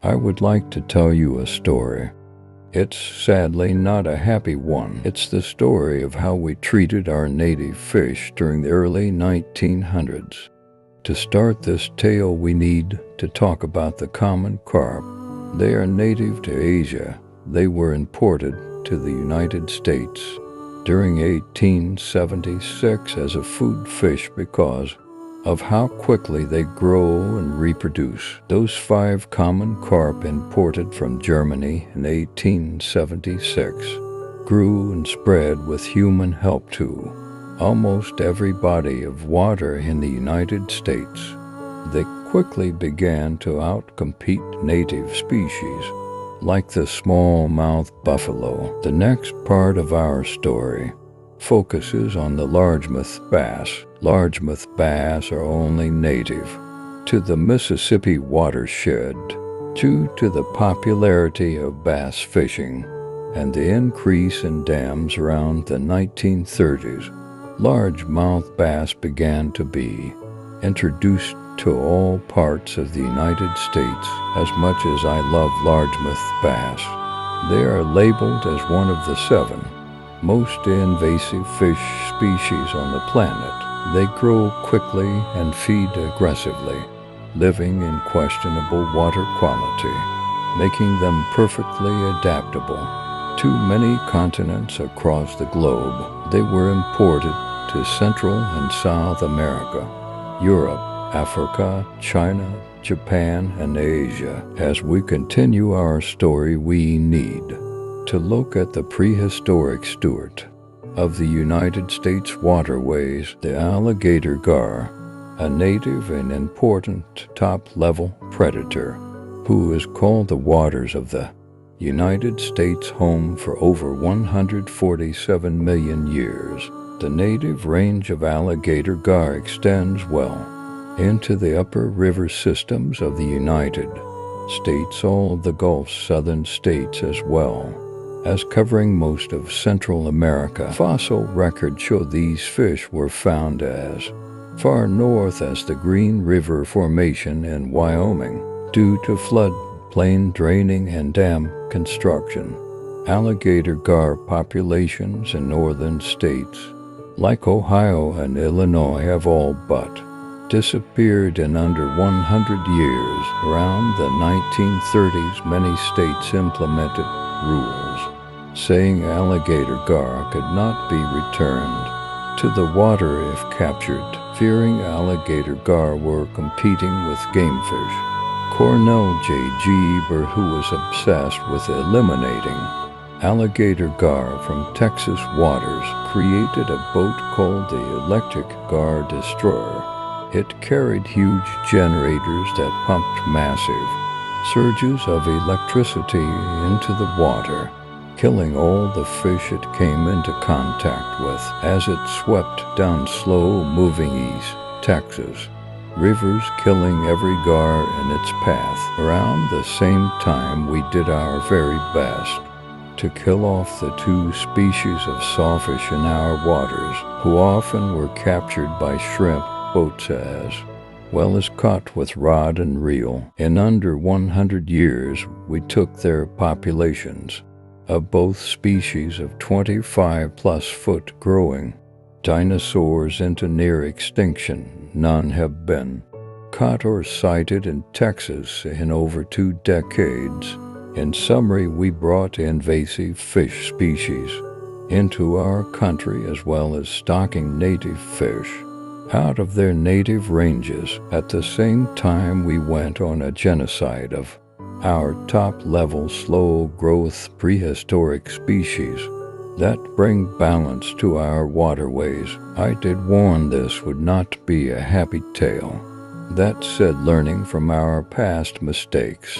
I would like to tell you a story. It's sadly not a happy one. It's the story of how we treated our native fish during the early 1900s. To start this tale, we need to talk about the common carp. They are native to Asia. They were imported to the United States during 1876 as a food fish because of how quickly they grow and reproduce. Those 5 common carp imported from Germany in 1876 grew and spread with human help to almost every body of water in the United States. They quickly began to outcompete native species like the smallmouth buffalo. The next part of our story focuses on the largemouth bass. Largemouth bass are only native to the Mississippi watershed. Due to the popularity of bass fishing and the increase in dams around the 1930s, largemouth bass began to be introduced to all parts of the United States. As much as I love largemouth bass, they are labeled as one of the 7 most invasive fish species on the planet. They grow quickly and feed aggressively, living in questionable water quality, making them perfectly adaptable to many continents across the globe. They were imported to Central and South America, Europe, Africa, China, Japan, and Asia. As we continue our story, we need to look at the prehistoric steward of the United States waterways, the alligator gar, a native and important top-level predator who has called the waters of the United States home for over 147 million years. The native range of alligator gar extends well into the upper river systems of the United States, all of the Gulf's southern states, as well as covering most of Central America. Fossil records show these fish were found as far north as the Green River Formation in Wyoming. Due to floodplain draining and dam construction, alligator gar populations in northern states like Ohio and Illinois have all but disappeared in under 100 years. Around the 1930s, many states implemented rules saying alligator gar could not be returned to the water if captured, fearing alligator gar were competing with game fish. Cornell J. Geber, who was obsessed with eliminating alligator gar from Texas waters, created a boat called the Electric Gar Destroyer. It carried huge generators that pumped massive surges of electricity into the water, killing all the fish it came into contact with as it swept down slow-moving East Texas rivers, killing every gar in its path. Around the same time, we did our very best to kill off the 2 species of sawfish in our waters, who often were captured by shrimp boats as well as caught with rod and reel. In under 100 years, we took their populations of both species of 25-plus foot growing dinosaurs into near extinction. None have been caught or sighted in Texas in over 2 decades. In summary, we brought invasive fish species into our country as well as stocking native fish out of their native ranges. At the same time, we went on a genocide of our top-level, slow-growth prehistoric species that bring balance to our waterways. I did warn this would not be a happy tale. That said, learning from our past mistakes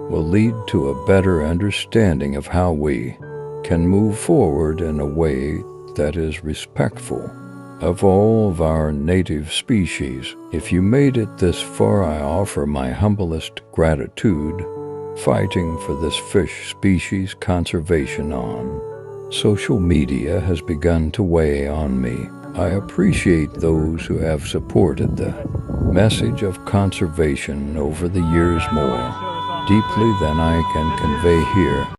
will lead to a better understanding of how we can move forward in a way that is respectful of all of our native species. If you made it this far, I offer my humblest gratitude. Fighting for this fish species conservation on social media has begun to weigh on me. I appreciate those who have supported the message of conservation over the years more deeply than I can convey here.